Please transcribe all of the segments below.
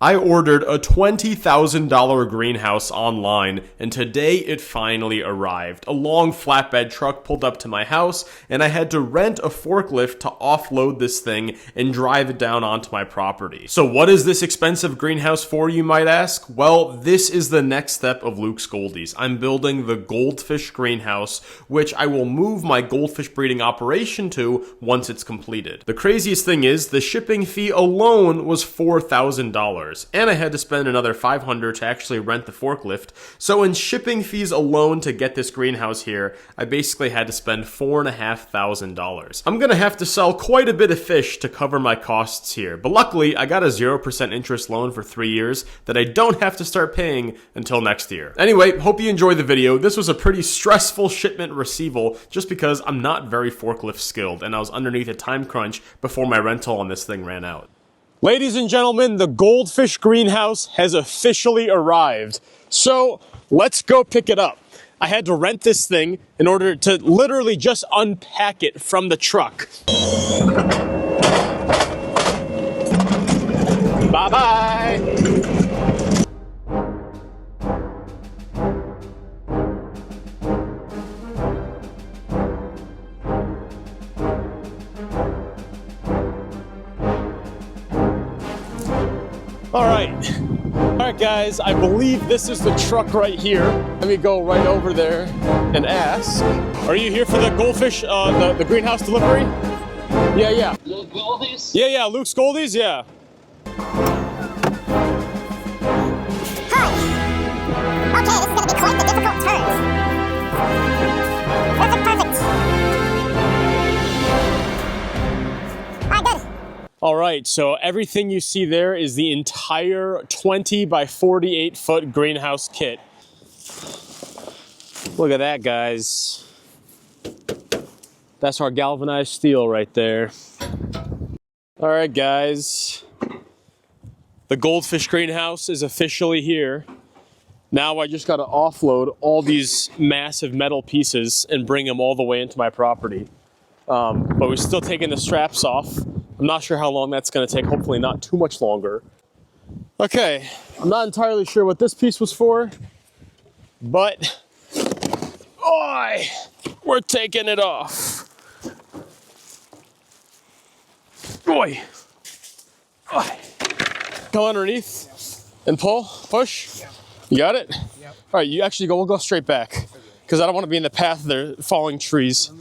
I ordered a $20,000 greenhouse online, and today it finally arrived. A long flatbed truck pulled up to my house, and I had to rent a forklift to offload this thing and drive it down onto my property. So what is this expensive greenhouse for, you might ask? Well, this is the next step of Luke's Goldies. I'm building the goldfish greenhouse, which I will move my goldfish breeding operation to once it's completed. The craziest thing is, the shipping fee alone was $4,000. And I had to spend another $500 to actually rent the forklift. So in shipping fees alone to get this greenhouse here, I basically had to spend $4,500. I'm gonna have to sell quite a bit of fish to cover my costs here, but luckily I got a 0% interest loan for 3 years that I don't have to start paying until next year. Anyway, hope you enjoyed the video. This was a pretty stressful shipment receival just because I'm not very forklift skilled and I was underneath a time crunch before my rental on this thing ran out. Ladies and gentlemen, the goldfish greenhouse has officially arrived. So let's go pick it up. I had to rent this thing in order to literally just unpack it from the truck. Bye-bye. All right, guys, I believe this is the truck right here. Let me go right over there and ask. Are you here for the goldfish, the greenhouse delivery? Yeah. Luke Goldies? Yeah, Luke's Goldies, yeah. Hi. Okay, this is gonna be quite the difficult turn. Perfect. Alright, good. All right, so everything you see there is the entire 20 by 48 foot greenhouse kit. Look at that, guys. That's our galvanized steel right there. All right, guys. The goldfish greenhouse is officially here. Now I just gotta offload all these massive metal pieces and bring them all the way into my property. But we're still taking the straps off. I'm not sure how long that's gonna take, hopefully not too much longer. Okay, I'm not entirely sure what this piece was for, but we're taking it off. Boy. Go underneath and pull, push. You got it? Yep. All right, you actually go, we'll go straight back because I don't want to be in the path of the falling trees.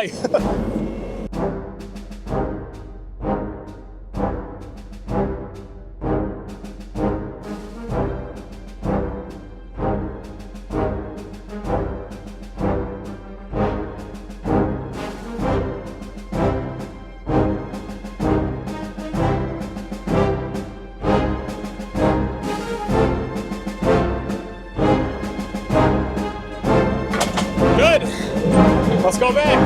Ay. Good. Let's go back.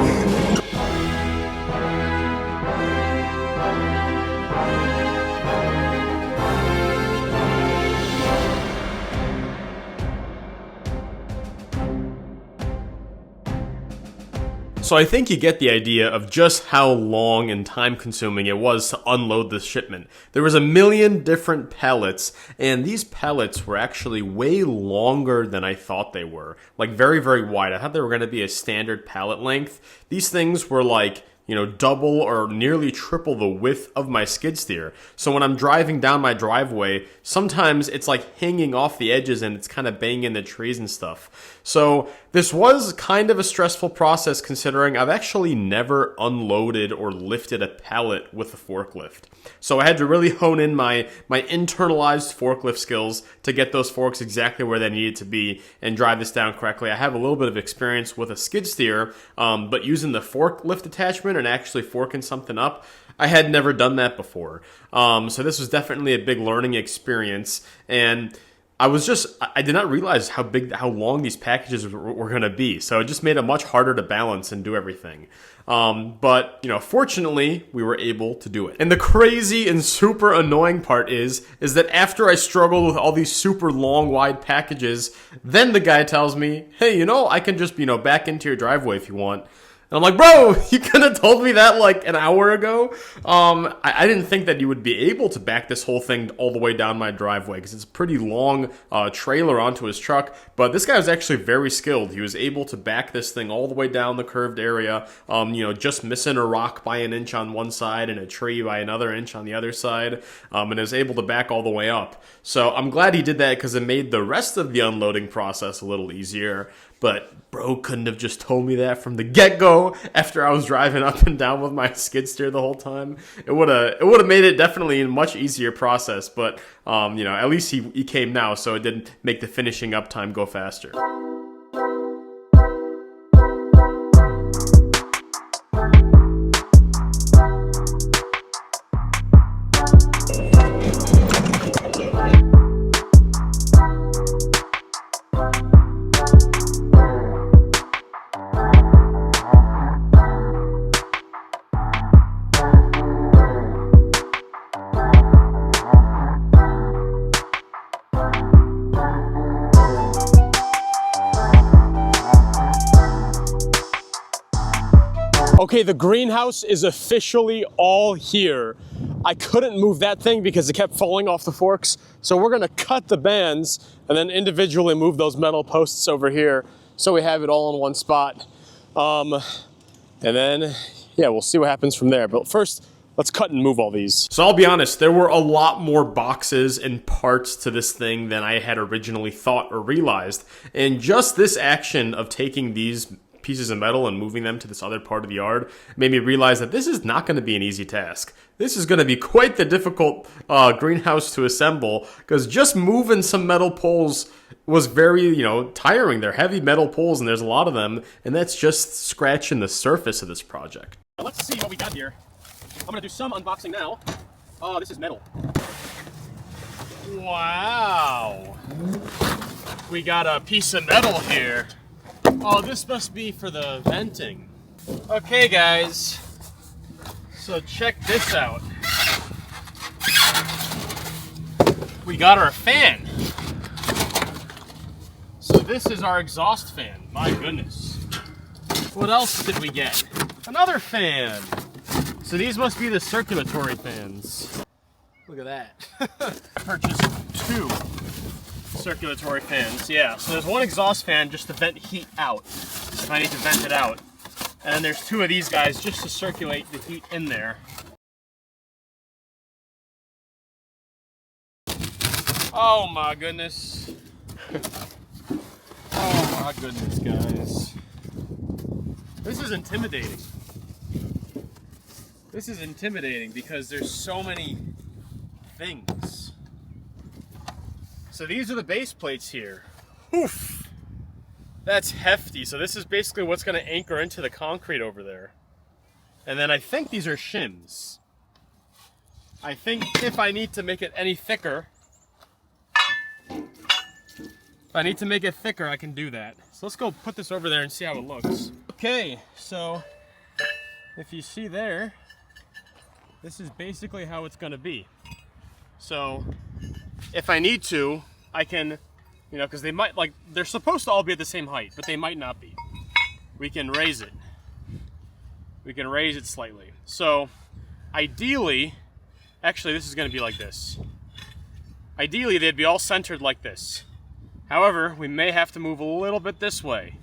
So I think you get the idea of just how long and time consuming it was to unload this shipment. There was a million different pallets, and these pallets were actually way longer than I thought they were. Like very, very wide. I thought they were going to be a standard pallet length. These things were like, you know, double or nearly triple the width of my skid steer. So when I'm driving down my driveway, sometimes it's like hanging off the edges and it's kind of banging the trees and stuff. So this was kind of a stressful process considering I've actually never unloaded or lifted a pallet with a forklift. So I had to really hone in my internalized forklift skills to get those forks exactly where they needed to be and drive this down correctly. I have a little bit of experience with a skid steer, but using the forklift attachment and actually forking something up, I had never done that before. So this was definitely a big learning experience, and I did not realize how long these packages were going to be. So it just made it much harder to balance and do everything. But, you know, fortunately, we were able to do it. And the crazy and super annoying part is that after I struggled with all these super long, wide packages, then the guy tells me, hey, you know, I can just, you know, back into your driveway if you want. And I'm like, bro, you could have told me that like an hour ago. I didn't think that you would be able to back this whole thing all the way down my driveway because it's a pretty long trailer onto his truck. But this guy was actually very skilled. He was able to back this thing all the way down the curved area, you know, just missing a rock by an inch on one side and a tree by another inch on the other side, and was able to back all the way up. So I'm glad he did that because it made the rest of the unloading process a little easier. But bro couldn't have just told me that from the get-go after I was driving up and down with my skid steer the whole time. It would have made it definitely a much easier process. But you know, at least he came now, so it didn't make the finishing up time go faster. Okay, the greenhouse is officially all here. I couldn't move that thing because it kept falling off the forks. So we're gonna cut the bands and then individually move those metal posts over here so we have it all in one spot. And then, yeah, we'll see what happens from there. But first, let's cut and move all these. So I'll be honest, there were a lot more boxes and parts to this thing than I had originally thought or realized. And just this action of taking these pieces of metal and moving them to this other part of the yard made me realize that this is not going to be an easy task. This is going to be quite the difficult greenhouse to assemble because just moving some metal poles was very, you know, tiring. They're heavy metal poles and there's a lot of them, and that's just scratching the surface of this project. Now let's see what we got here. I'm going to do some unboxing now. Oh, this is metal. Wow. We got a piece of metal here. Oh, this must be for the venting. Okay, guys. So check this out. We got our fan. So this is our exhaust fan. My goodness. What else did we get? Another fan. So these must be the circulatory fans. Look at that. I purchased 2 circulatory fans, yeah. So there's one exhaust fan just to vent heat out, if I need to vent it out. And then there's 2 of these guys just to circulate the heat in there. Oh my goodness. Oh my goodness, guys. This is intimidating. This is intimidating because there's so many things. So these are the base plates here. Oof. That's hefty. So this is basically what's going to anchor into the concrete over there. And then I think these are shims. I think if I need to make it any thicker, I can do that. So let's go put this over there and see how it looks. Okay, so if you see there, this is basically how it's going to be. So if I need to, I can, you know, because they might, like, they're supposed to all be at the same height, but they might not be. We can raise it. We can raise it slightly. So, ideally, actually, this is going to be like this. Ideally, they'd be all centered like this. However, we may have to move a little bit this way.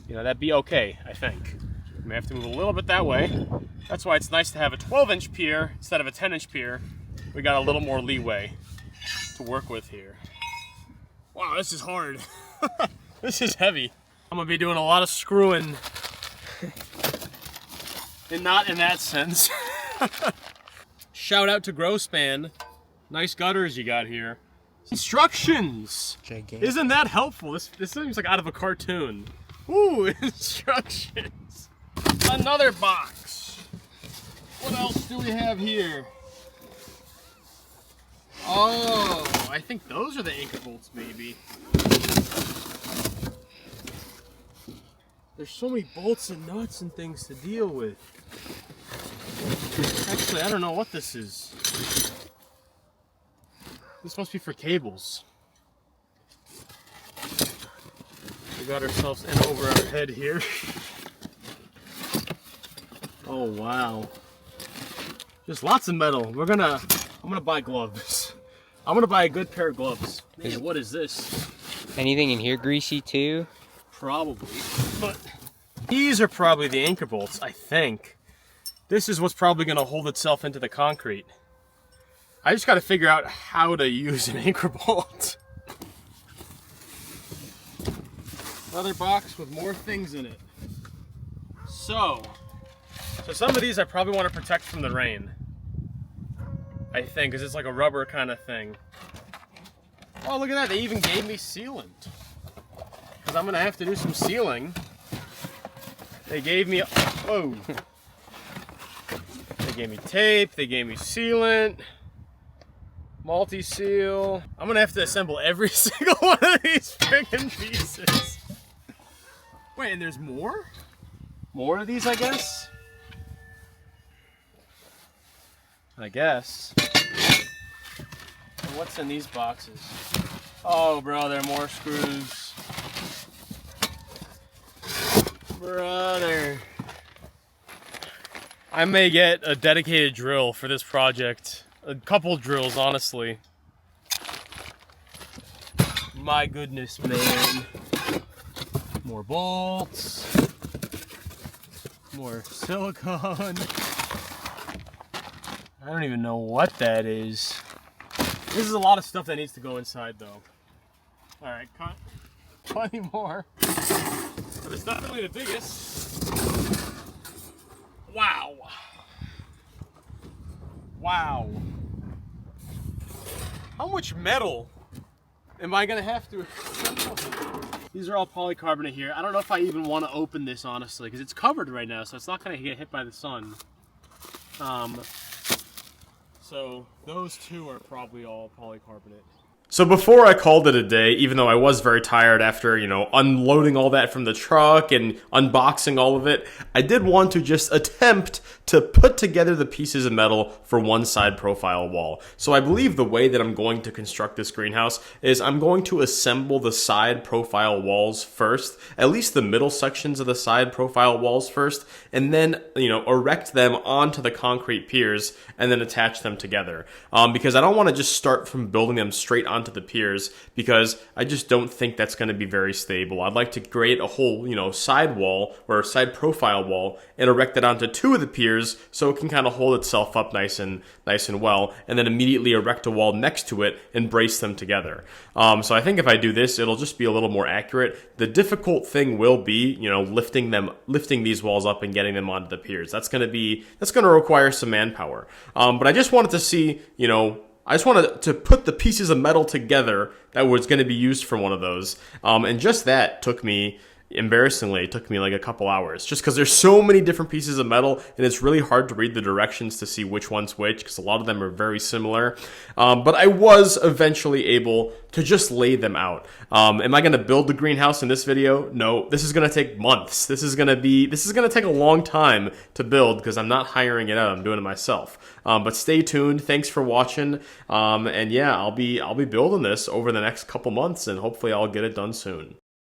You know, that'd be okay, I think. We may have to move a little bit that way. That's why it's nice to have a 12-inch pier instead of a 10-inch pier. We got a little more leeway to work with here. Wow, this is hard. This is heavy. I'm gonna be doing a lot of screwing. And not in that sense. Shout out to Growspan. Nice gutters you got here. Instructions! Gigantic. Isn't that helpful? This seems like out of a cartoon. Ooh, instructions. Another box. What else do we have here? Oh, I think those are the anchor bolts, maybe. There's so many bolts and nuts and things to deal with. Actually, I don't know what this is. This must be for cables. We got ourselves in over our head here. Oh wow. There's lots of metal. I'm gonna buy gloves. I'm gonna buy a good pair of gloves. Man, what is this? Anything in here greasy too? Probably. But these are probably the anchor bolts, I think. This is what's probably gonna hold itself into the concrete. I just gotta figure out how to use an anchor bolt. Another box with more things in it. So some of these I probably want to protect from the rain. I think, because it's like a rubber kind of thing. Oh, look at that. They even gave me sealant. Because I'm going to have to do some sealing. They gave me... Oh. They gave me tape. They gave me sealant. Multi-seal. I'm going to have to assemble every single one of these freaking pieces. Wait, and there's more? More of these, I guess? I guess. And what's in these boxes? Oh, bro, there are more screws. Brother. I may get a dedicated drill for this project. A couple drills, honestly. My goodness, man. More bolts. More silicone. I don't even know what that is. This is a lot of stuff that needs to go inside, though. Alright, cut. Plenty more. But it's definitely the biggest. Wow. Wow. How much metal am I going to have to... These are all polycarbonate here. I don't know if I even want to open this, honestly, because it's covered right now, so it's not going to get hit by the sun. So those two are probably all polycarbonate. So before I called it a day, even though I was very tired after, unloading all that from the truck and unboxing all of it, I did want to just attempt to put together the pieces of metal for one side profile wall. So I believe the way that I'm going to construct this greenhouse is I'm going to assemble the side profile walls first, at least the middle sections of the side profile walls first, and then, erect them onto the concrete piers and then attach them together. Because I don't want to just start from building them straight onto the piers, because I just don't think that's going to be very stable. I'd like to create a whole, side wall or a side profile wall and erect it onto two of the piers so it can kind of hold itself up nice and well, and then immediately erect a wall next to it and brace them together. So I think if I do this, it'll just be a little more accurate. The difficult thing will be, lifting these walls up and getting them onto the piers. That's going to require some manpower. But I just wanted to see, I just wanted to put the pieces of metal together that was going to be used for one of those. And just that took me, embarrassingly, it took me like a couple hours. Just because there's so many different pieces of metal, and it's really hard to read the directions to see which one's which, because a lot of them are very similar. But I was eventually able to just lay them out. Am I going to build the greenhouse in this video? No, this is going to take months. This is going to take a long time to build, because I'm not hiring it out. I'm doing it myself. But stay tuned. Thanks for watching. And yeah, I'll be building this over the next couple months, and hopefully I'll get it done soon.